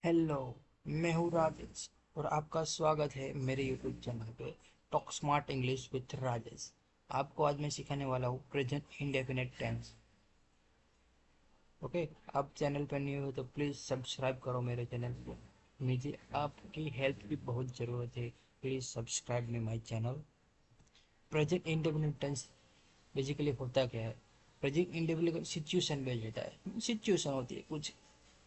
Hello. मैं हूँ राजेश और आपका स्वागत है मेरे यूट्यूब चैनल पे talk smart English with Rajesh. आपको आज मैं सिखाने वाला हूँ प्रेजेंट इंडेफिनिट टेंस। ओके। आप चैनल पर न्यू हो तो प्लीज़ सब्सक्राइब करो मेरे चैनल को। मुझे आपकी हेल्प की बहुत ज़रूरत है। Please subscribe me my channel. Present indefinite tense basically होता क्या है? प्रेजेंट इंडेफिनिट सिचुएशन बेस्ड होता है। सिचुएशन होती है कुछ,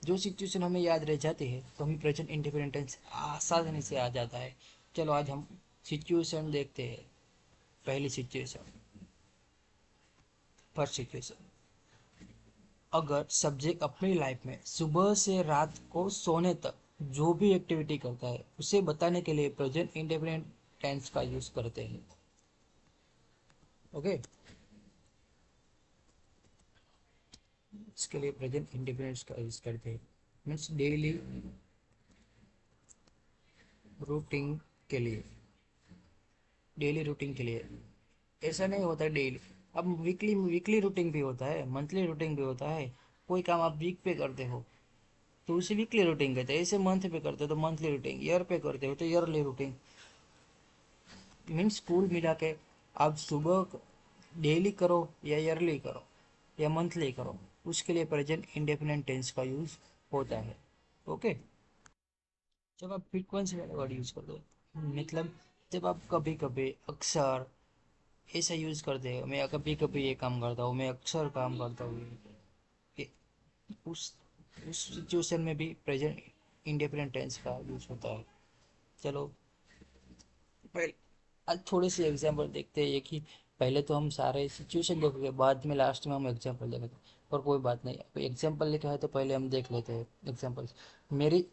जो सिचुएशन हमें याद रह जाती है तो हमें प्रेजेंट इंडेफिनिट टेंस आसानी से आ जाता है। चलो आज हम सिचुएशन देखते हैं। पहली सिचुएशन, फर्स्ट सिचुएशन। अगर सब्जेक्ट अपनी लाइफ में सुबह से रात को सोने तक जो भी एक्टिविटी करता है उसे बताने के लिए प्रेजेंट इंडेफिनिट टेंस का यूज करते हैं। ओके। इसके लिए प्रेजेंट इंडेफिनिट का यूज करते हैं। मीन्स डेली रूटीन के लिए। डेली रूटीन के लिए ऐसा नहीं होता डेली। अब वीकली वीकली रूटीन भी होता है, मंथली रूटीन भी होता है। कोई काम आप वीक पे करते हो तो उसे वीकली रूटीन कहते हैं। ऐसे मंथ पे करते हो तो मंथली रूटीन, ईयर पे करते हो तो ईयरली रूटीन। मीन्स स्कूल मिला के आप सुबह डेली करो या ईयरली करो या मंथली करो, उसके लिए प्रेजेंट इंडेफिनिट टेंस का यूज होता है। ओके। जब आप फ्रीक्वेंसी वाला वर्ड यूज कर दो, मतलब जब आप कभी कभी अक्सर ऐसा यूज करते हैं, मैं कभी कभी ये काम करता हूँ, मैं अक्सर काम करता हूँ, ये- उस उस सिचुएशन में भी प्रेजेंट इंडेफिनिट टेंस का यूज होता है। चलो पहले आज थोड़े से एग्जांपल देखते हैं कि पहले तो हम सारे सिचुएशन देखेंगे, बाद में लास्ट में हम एग्जांपल देखेंगे। पर कोई बात नहीं, अब एग्जांपल लिखा है तो पहले हम देख लेते हैं एग्जांपल्स। मेरी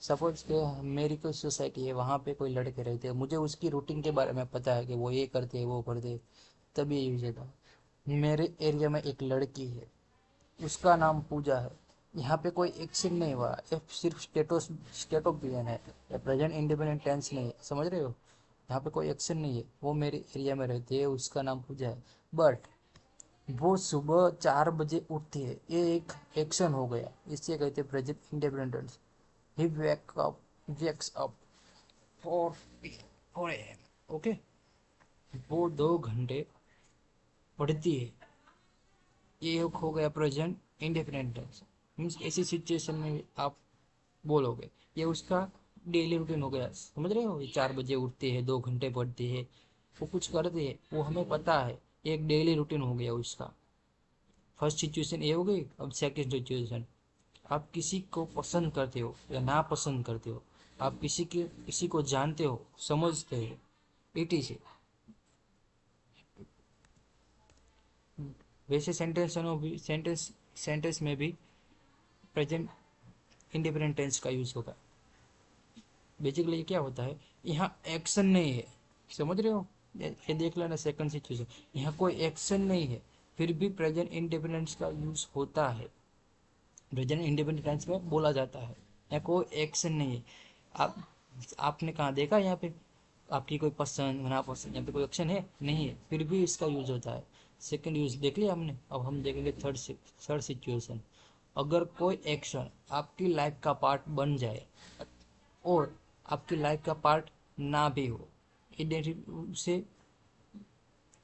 सपोज के मेरी कोई सोसाइटी है, वहाँ पे कोई लड़के रहते हैं, मुझे उसकी रूटीन के बारे में पता है कि वो ये करते हैं वो करते हैं, तभी यूज होता है। मेरे एरिया में एक लड़की है, उसका नाम पूजा है। यहाँ पे कोई एक्शन नहीं हुआ, ये सिर्फ स्टेट ऑफ बियन है, या प्रेजेंट इंडिपेंडेंट टेंस नहीं है, समझ रहे हो? यहाँ पे कोई एक्शन नहीं है, वो मेरे एरिया में रहती है, उसका नाम पूजा है। बट वो सुबह 4 बजे उठती है, ये एक एक्शन हो गया, इससे कहते हैं present independent tense. He wakes up 4 AM। Okay. वो 2 घंटे पढ़ती है, ये एक हो गया प्रेजेंट इंडेफिनिट टेंस। मीन्स ऐसी सिचुएशन में आप बोलोगे, ये उसका डेली रूटीन हो गया, समझ रहे हो? ये 4 बजे उठते हैं, 2 घंटे पढ़ते हैं, वो कुछ करते हैं, वो हमें पता है, एक डेली रूटीन हो गया उसका। फर्स्ट सिचुएशन ये हो गई। अब सेकंड सिचुएशन, आप किसी को पसंद करते हो या ना पसंद करते हो, आप किसी को जानते हो, समझते हो, इट वैसे सेंटेंस में भी प्रेजेंट इंडिपेंडेंट टेंस का यूज होगा। बेसिकली क्या होता है, यहाँ एक्शन नहीं है, समझ रहे हो? ये देख लेना सेकंड सिचुएशन, यहाँ कोई एक्शन नहीं है, फिर भी प्रेजेंट इंडिपेंडेंस का यूज होता है। प्रेजेंट इंडिपेंडेंट टेंस में बोला जाता है, यहाँ कोई एक्शन नहीं है। आप आपने कहाँ देखा यहाँ पे आपकी कोई पसंद नापसंद, यहाँ पे कोई एक्शन है नहीं है, फिर भी इसका यूज होता है। सेकंड यूज देख लिया हमने, अब हम देखेंगे थर्ड सिचुएशन। अगर कोई एक्शन आपकी लाइफ का पार्ट बन जाए और आपकी लाइफ का पार्ट ना भी हो, उसे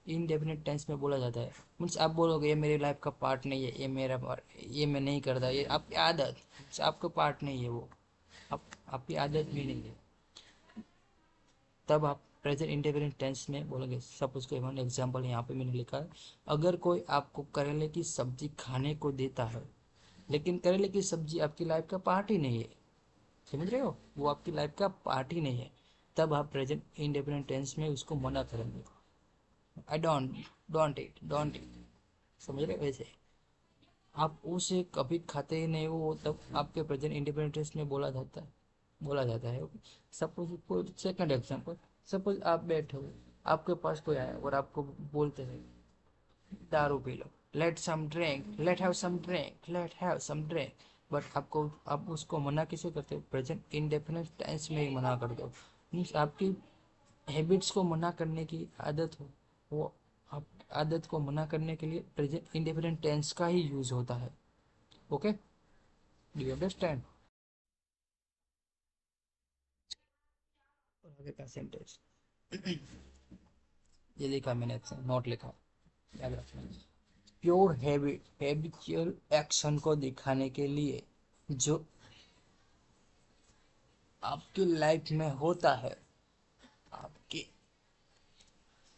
इनडेफिनेट टेंस में बोला जाता है। मीन्स आप बोलोगे ये मेरी लाइफ का पार्ट नहीं है, ये मेरा ये मैं नहीं करता, ये आपकी आदत, आपका पार्ट नहीं है वो, आपकी आदत भी नहीं है, तब आप प्रेजेंट इंडेफिनिट टेंस में बोलोगे। सपोज को वन एग्जांपल यहाँ पे मैंने लिखा है, अगर कोई आपको करेले की सब्जी खाने को देता है, लेकिन करेले की सब्जी आपकी लाइफ का पार्ट ही नहीं है, समझ रहे हो? वो आपकी लाइफ का पार्ट ही नहीं है, तब आप प्रेजेंट इंडेफिनिट टेंस में उसको मना करेंगे। आई डोंट इट, समझ रहे हो? वैसे आप उसे कभी खाते ही नहीं हो, तब आपके प्रेजेंट इंडिपेंडेंट टेंस में बोला जाता है। सपोज सेकंड एग्जांपल, सपोज आप बैठे हो, आपके पास कोई आया और आपको बोलते हैं दारू पी लो, let have some drink. But आप उसको मना किसे करते हो? प्रेजेंट इंडेफिनिट टेंस में ही मना कर दो। मीन्स आपकी हैबिट्स को मना करने की आदत हो, वो आप आदत को मना करने के लिए प्रेजेंट इंडेफिनिट टेंस का ही यूज होता है। Okay, do you understand? आगे का सेंटेंस ये लिखा मैंने, नोट लिखा, याद रखना। प्योर हैबिचुअल एक्शन को दिखाने के लिए जो आपकी लाइफ में होता है, आपकी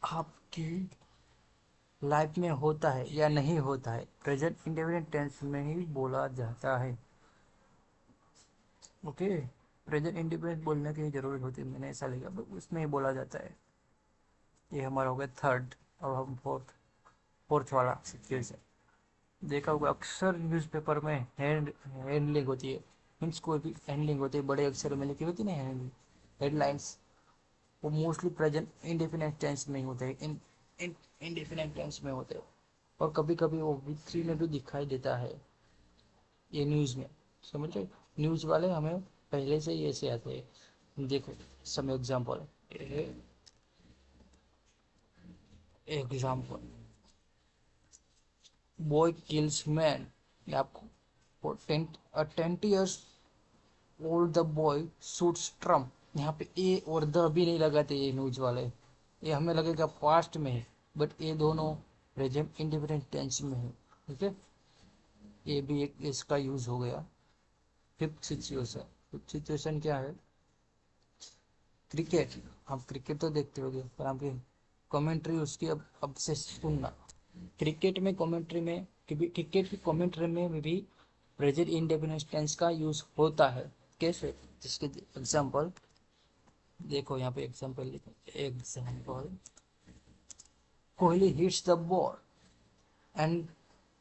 आपकी लाइफ में होता है या नहीं होता है, प्रेजेंट इंडेफिनिट टेंस में ही बोला जाता है। ओके, प्रेजेंट इंडेफिनिट बोलने की जरूरत होती है, मैंने ऐसा लिखा, बट उसमें ही बोला जाता है। ये हमारा हो गया थर्ड। अब हम फोर्थ वाला सिचुएशन। देखा होगा अक्सर न्यूज़पेपर में हैंडलिंग होती है, मीन्स कोई भी हैंडलिंग होती है, बड़े अक्षर में लिखी होती है ना हैंडलिंग, हेडलाइंस, वो मोस्टली प्रेजेंट इंडेफिनिट टेंस में ही होते हैं, इंडेफिनिट टेंस में होते हैं। और कभी कभी वो V3 में भी दिखाई देता है, ये न्यूज़ में, समझ रहे, न्यूज़ वाले हमें पहले से ही ऐसे आते हैं। देखो some example, example boy kills man, आपको 20 years old the boy shoots Trump. यहाँ पे ए और द भी नहीं लगाते ये न्यूज वाले, ये हमें लगेगा पास्ट में है, बट ये दोनों प्रेजेंट इंडिफरेंट टेंस में है। ठीक है, ये भी एक इसका यूज हो गया। फिफ्थ सिचुएशन क्या है, क्रिकेट। आप क्रिकेट तो देखते होगे, पर आपकी कमेंट्री उसकी अब से सुनना। क्रिकेट में कमेंट्री में, क्रिकेट की कमेंट्री में भी प्रेजेंट इंडेफिनिट टेंस का यूज होता है। कैसे, जिसके एग्जांपल देखो, यहाँ पे एग्जांपल लिखो, example Kohli hits the ball and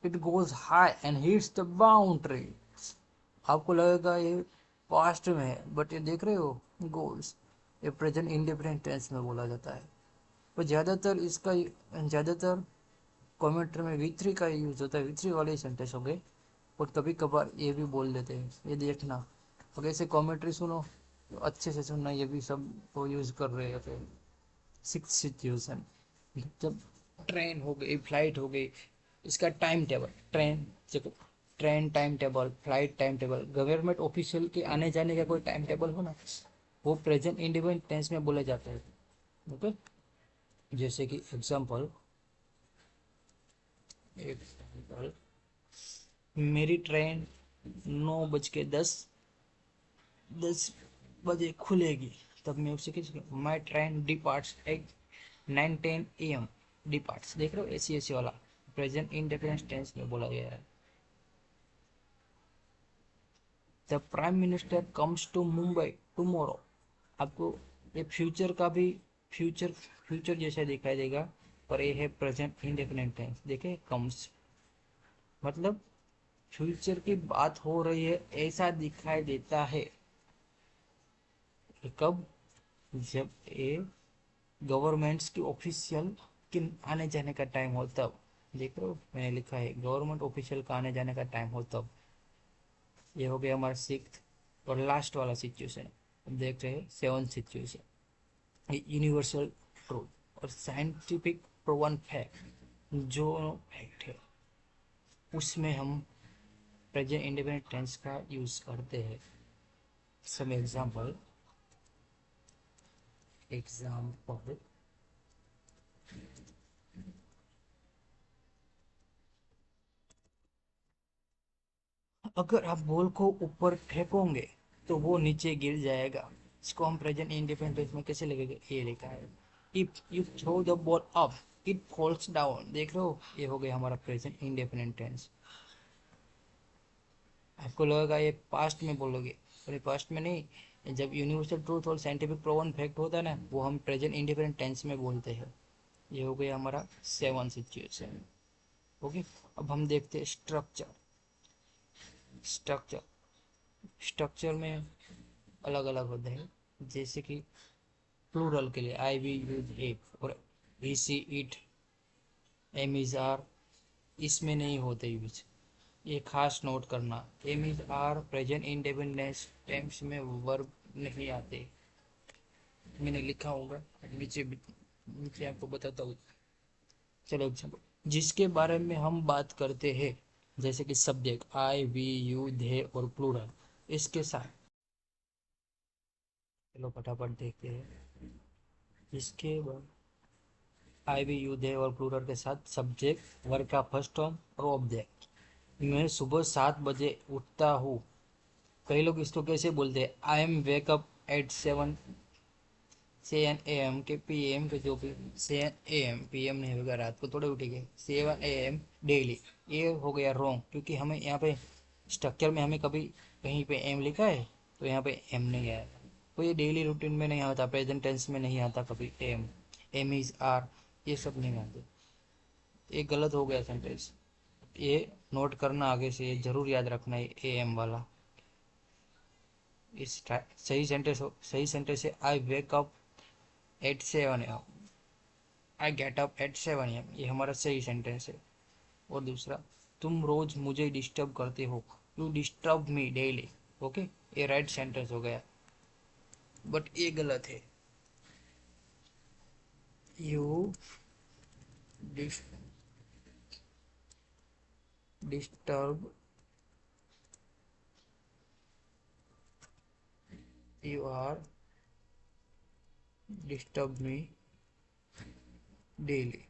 it goes high and hits the boundary. आपको लगेगा ये पास्ट में है, बट ये देख रहे हो गोल्स, ये प्रेजेंट इंडेफिनिट टेंस में बोला जाता है। पर ज़्यादातर कमेंट्री में V3 का यूज होता है, V3 वाले सेंटेंस हो गए, और कभी कभार ये भी बोल देते हैं, ये देखना। अगर ऐसे कमेंट्री सुनो तो अच्छे से सुनना, ये भी सब वो यूज कर रहे होते हैं। सिक्स सिचुएशन, जब ट्रेन हो गई, फ्लाइट हो गई, इसका time table, train time table, flight time table, government official के आने जाने का कोई टाइम टेबल हो ना, वो प्रेजेंट इंडिपेंडेंट टेंस में बोले जाते हैं। ओके, जैसे कि एग्जाम्पल मेरी ट्रेन 9:10 बजे खुलेगी, तब मैं उसे kiss, my train departs at 9:10 AM departs. देख रहे हो, ऐसी वाला प्रेजेंट इंडेफिनिट टेंस में बोला गया है। The prime minister comes to Mumbai tomorrow. आपको ये फ्यूचर का भी फ्यूचर फ्यूचर जैसा दिखाई देगा, पर ये है प्रेजेंट इंडेफिनिट टेंस। देखे, कम्स मतलब फ्यूचर की बात हो रही है ऐसा दिखाई देता है। कब, जब ये गवर्नमेंट्स की ऑफिशियल के आने जाने का टाइम हो तब। देख रहे हो, मैंने लिखा है गवर्नमेंट ऑफिशियल का आने जाने का टाइम हो तब। ये हो गया हमारा सिक्स्थ और लास्ट वाला सिचुएशन। अब देख रहे हैं सेवन सिचुएशन, यूनिवर्सल ट्रूथ और साइंटिफिक प्रूवन फैक्ट। जो फैक्ट है उसमें हम प्रेजेंट इंडेफिनिट टेंस का यूज करते हैं। सम एग्जाम्पल अगर आप बॉल को ऊपर फेंकोगे तो वो नीचे गिर जाएगा। इसको हम प्रेजेंट इंडिपेंडेंस में कैसे लगेगा, ये लिखा है, if you throw the ball up it falls down. देख रहे हो, ये हो गया हमारा प्रेजेंट इंडेफिनिट टेंस। आपको लगेगा ये पास्ट में बोलोगे, पर ये पास्ट में नहीं। जब यूनिवर्सल ट्रूथ और साइंटिफिक प्रूवन फैक्ट होता है ना, वो हम प्रेजेंट इंडिपेंडेंट टेंस में बोलते हैं। ये हो गया हमारा सेवन सिचुएशन। ओके, अब हम देखते हैं स्ट्रक्चर स्ट्रक्चर में अलग अलग होते हैं। जैसे कि प्लूरल के लिए आई वी यूज ए, और we see it, am is are, इसमें नहीं होते यूज। ये खास नोट करना, am is are present indefinite tense में वर्ब नहीं आते। मैंने लिखा होगा नीचे नीचे आपको बताता हूँ। चलो एग्जाम्पल, जिसके बारे में हम बात करते हैं, जैसे कि subject I we you they और प्लूरल, इसके साथ। चलो फटाफट देखते हैं। इसके बाद आई भी यू दे और प्लूरल के साथ सब्जेक्ट, वर्ब का फर्स्ट फॉर्म और ऑब्जेक्ट। मैं सुबह 7 बजे उठता हूँ। कई लोग इसको कैसे बोलते हैं, I am wake up at 7 AM के PM के जो भी 7 AM PM नहीं होगा, रात को थोड़े उठेंगे, 7 AM डेली। ये हो गया रॉन्ग, क्योंकि हमें यहाँ पे स्ट्रक्चर में हमें कभी कहीं पे एम लिखा है तो यहाँ पे एम नहीं आया। तो ये डेली रूटीन में नहीं आता, प्रेजेंट टेंस में नहीं आता कभी एम इज आर, ये सब नहीं आते। ये गलत हो गया सेंटेंस, ये नोट करना आगे से, ये जरूर याद रखना है AM वाला। इस सही सेंटेंस है I wake up at 7 AM, I get up at 7 AM, ये हमारा सही सेंटेंस है। और दूसरा, तुम रोज मुझे डिस्टर्ब करते हो, you disturb me daily. Okay, ये राइट सेंटेंस हो गया, बट ये गलत है। You disturb, you are disturb me daily,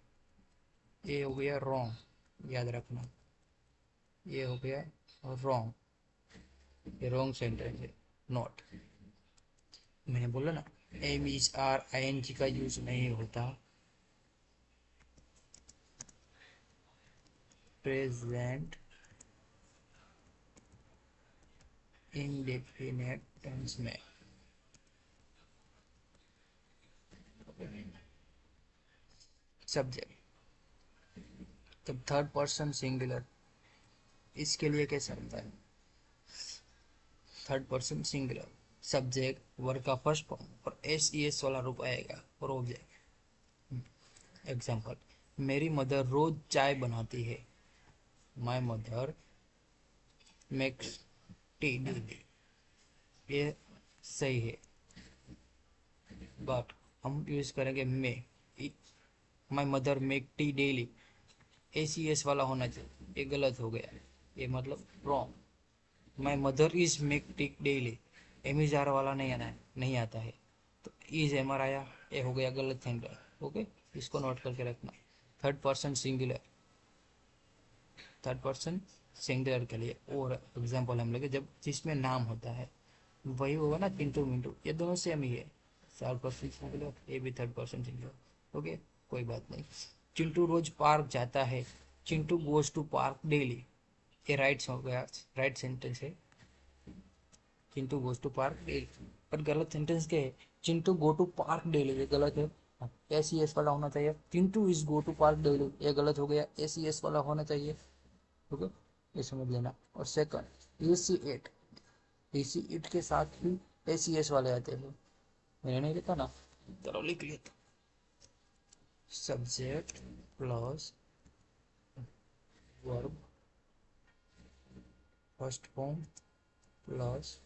ये हो गया रॉन्ग, याद रखना, ये हो गया रॉन्ग, ये रॉन्ग सेंटेंस है, नॉट। मैंने बोला ना, एम इज आर ING का यूज नहीं होता प्रेजेंट इंडेफिनेट टेंस में। सब्जेक्ट, तब थर्ड पर्सन सिंगुलर, इसके लिए कैसा होता है, third person singular, subject, verb का फर्स्ट फॉर्म और SES वाला रूप आएगा और ऑब्जेक्ट। एग्जाम्पल, मेरी मदर रोज चाय बनाती है, my mother makes tea daily, ये सही है, बट हम यूज करेंगे मे, my mother make tea daily, SES वाला होना चाहिए, ये गलत हो गया, ये मतलब wrong. My mother is make tea daily, am is are वाला नहीं आना है, नहीं आता है, तो इज एमर आया, ये हो गया गलत सेंटर। ओके, इसको नोट करके रखना। Third person singular, third person singular के लिए और एग्जांपल हम लेंगे जब जिसमें नाम होता है, वही होगा ना, चिंटू मिंटू, ये दोनों सेम ही है, थर्ड पर्सन सिंगुलर, ये भी थर्ड पर्सन सिंगुलर। ओके, कोई बात नहीं। चिंटू रोज पार्क जाता है, Chintu goes to park daily, ये राइट हो गया, राइट सेंटेंस है, Chintu goes to park daily. पर गलत सेंटेंस क्या है, Chintu go to park daily, ये गलत है, SES वाला होना चाहिए। Chintu is go to park daily, ये गलत हो गया, SES वाला होना चाहिए। ओके, ये समझ लेना। और सेकंड, AC8 के साथ ही SES वाले आते हैं, मैंने नहीं लिखा ना, चलो लिख लिया, subject plus verb first form plus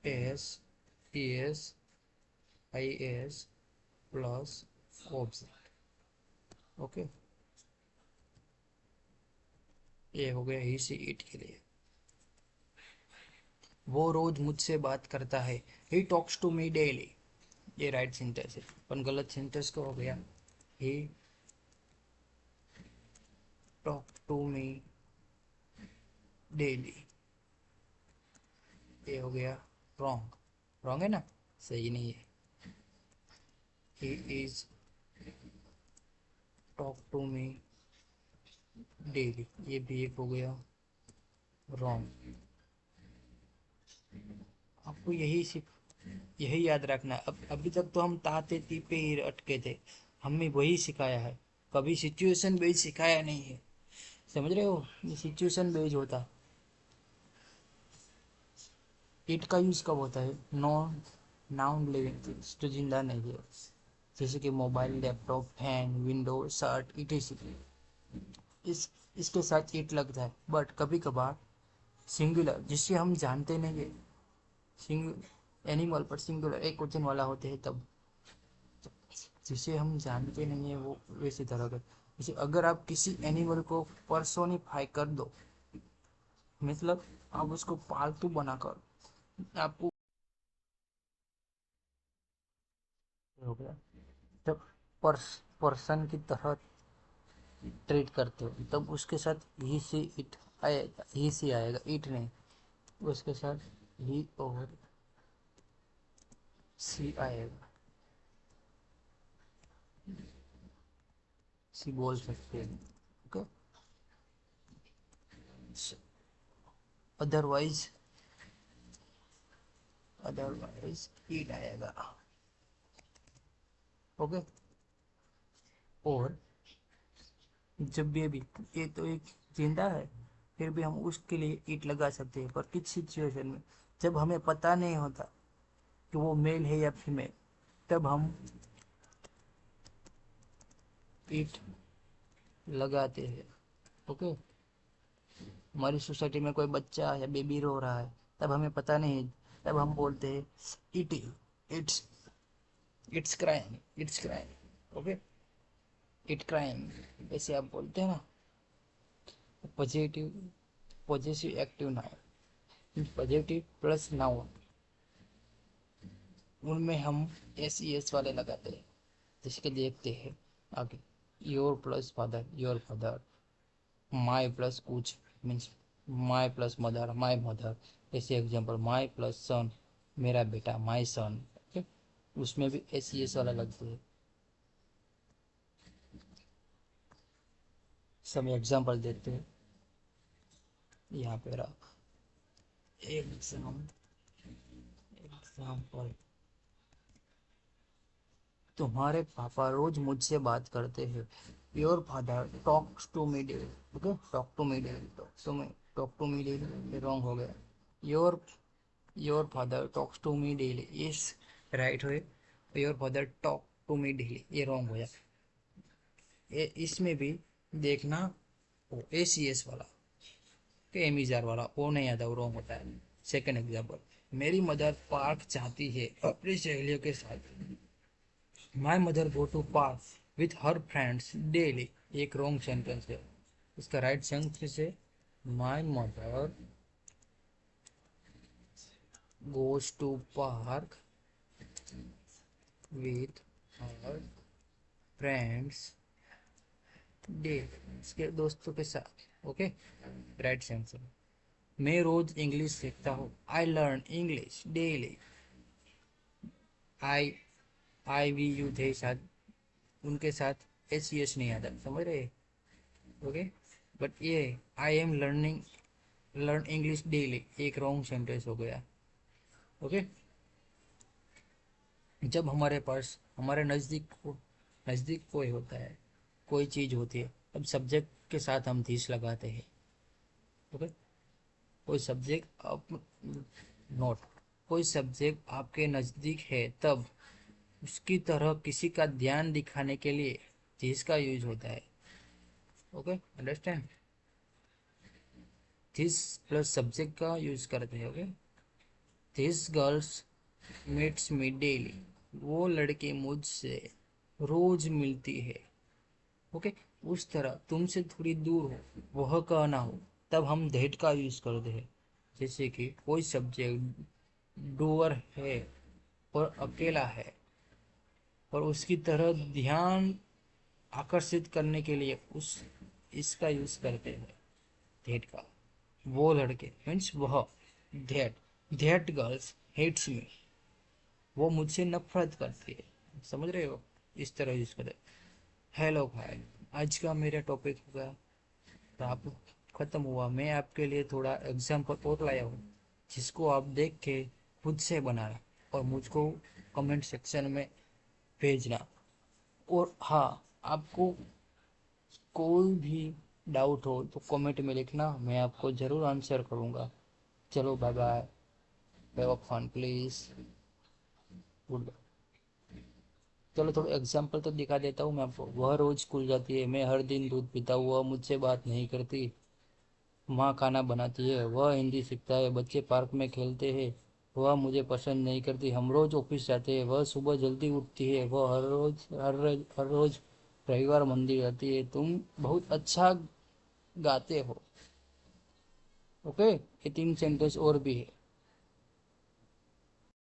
SES plus object. Okay, ये हो गया AC8 के लिए। वो रोज मुझसे बात करता है, he talks to me daily, ये राइट सेंटेंस है, पर गलत सेंटेंस को हो गया, he talk to me daily, ये हो गया रॉन्ग, रॉन्ग है ना, सही नहीं है। He is talk to me daily, ये भी एक हो गया रॉन्ग। आपको यही याद रखना है। अब अभी तक तो हम ताते ती पे ही अटके थे, हमें वही सिखाया है, कभी सिचुएशन बेस्ड सिखाया नहीं है, समझ रहे हो, ये सिचुएशन बेस्ड होता। इट का यूज कब होता है, नॉन नाउन लिविंग थिंग्स जो जिंदा नहीं है, जैसे कि mobile, laptop, fan, window, shirt, it इस इसके साथ इट लगता है। बट कभी कभार सिंगुलर जिससे हम जानते नहीं है, सिंगल एनिमल पर सिंगुलर एक क्वेश्चन वाला होते हैं, तब जिसे हम जानते नहीं है वो वैसी तरह का, जैसे अगर आप किसी एनिमल को पर्सोनिफाई कर दो, मतलब आप उसको पालतू बनाकर, आपको हो गया जब पर्सन की तरह ट्रीट करते हो तब उसके साथ ही सी इट आएगा, ही सी आएगा, इट नहीं। उसके साथ ही और सी आएगा, सी बोल सकते हैं। ओके, अदरवाइज अदरवाइज इट आएगा। ओके, और जब भी ये तो एक जिंदा है, फिर भी हम उसके लिए ईट लगा सकते हैं, पर किस सिचुएशन में, जब हमें पता नहीं होता कि वो मेल है या फीमेल, तब हम ईट लगाते हैं। ओके, हमारी सोसाइटी में कोई बच्चा या बेबी रो रहा है, तब हमें पता नहीं, तब हम बोलते हैं it, it's it's crime, it's crime. Okay, it crime, ऐसे आप बोलते हैं ना। Positive, positive active noun, positive plus noun, उनमें हम एस ई एस वाले लगाते हैं। जिसके देखते हैं आगे, your plus father, your father, my plus कुछ, means my plus mother, my mother. ऐसे एग्जाम्पल, माई प्लस सन, मेरा बेटा, माई सन। ओके, उसमें भी एस ई एस वाला लगते हैं। सब एग्जाम्पल देते हैं यहाँ पे रहा। एग्जाम्पल, तुम्हारे पापा रोज मुझसे बात करते हैं। Your father talks to me daily. Okay, talk to me daily, talk to me daily, wrong हो गया। Your your father talks to me daily is right हुए, your father talk to me daily ये wrong हो जाए। इसमें भी देखना, ओ ए C S वाला के एम इजार वाला वो नहीं आता, वो रॉन्ग होता है। सेकंड एग्जाम्पल, मेरी मदर पार्क चाहती है अपनी सहेलियों के साथ। My mother go to park with her friends daily, एक रॉन्ग सेंटेंस है। इसका राइट सेंटेंस है, my mother goes to park with her friends day, इसके दोस्तों के साथ। ओके, राइट सेंस। मैं रोज इंग्लिश सीखता हूँ, I learn English daily. I I we you they साथ, उनके साथ एस एस नहीं आता, समझ रहे। ओके, बट ये I am learn English daily एक रॉन्ग सेंटेंस हो गया। ओके, जब हमारे पास हमारे नज़दीक कोई होता है, कोई चीज़ होती है, तब सब्जेक्ट के साथ हम दिस लगाते हैं। ओके, कोई सब्जेक्ट आप नोट, कोई सब्जेक्ट आपके नज़दीक है तब उसकी तरह किसी का ध्यान दिखाने के लिए दिस का यूज होता है। Okay, understand, this plus subject का यूज करते हैं। Okay, this girls meets me daily, वो लड़की मुझसे रोज मिलती है। ओके, उस तरह तुमसे थोड़ी दूर हो वह कहना हो, तब हम दैट का यूज करते हैं। जैसे कि कोई सब्जेक्ट डूअर है और अकेला है, और उसकी तरह ध्यान आकर्षित करने के लिए उस इसका यूज करते हैं, दैट का। वो लड़के मीन्स वह, that that girls hates me, वो मुझसे नफरत करती है, समझ रहे हो, इस तरह यूज करते। हेलो भाई, आज का मेरा टॉपिक होगा, तो आप खत्म हुआ। मैं आपके लिए थोड़ा एग्जाम्पल और लाया हूँ, जिसको आप देख के खुद से बनाना और मुझको कमेंट सेक्शन में भेजना। और हाँ, आपको कोई भी डाउट हो तो कमेंट में लिखना, मैं आपको ज़रूर आंसर करूँगा। चलो bye bye, have fun please, good. चलो थोड़ा एग्जाम्पल तो दिखा देता हूँ मैं आपको। वह रोज स्कूल जाती है, मैं हर दिन दूध पीता हूँ, वह मुझसे बात नहीं करती। माँ खाना बनाती है, वह हिंदी सीखता है। बच्चे पार्क में खेलते हैं, वह मुझे पसंद नहीं करती। हम रोज ऑफिस जाते हैं, वह सुबह जल्दी उठती है। वह हर रोज रविवार मंदिर जाती है। तुम बहुत अच्छा गाते हो। ओके, ये 3 सेंटेंस और भी है।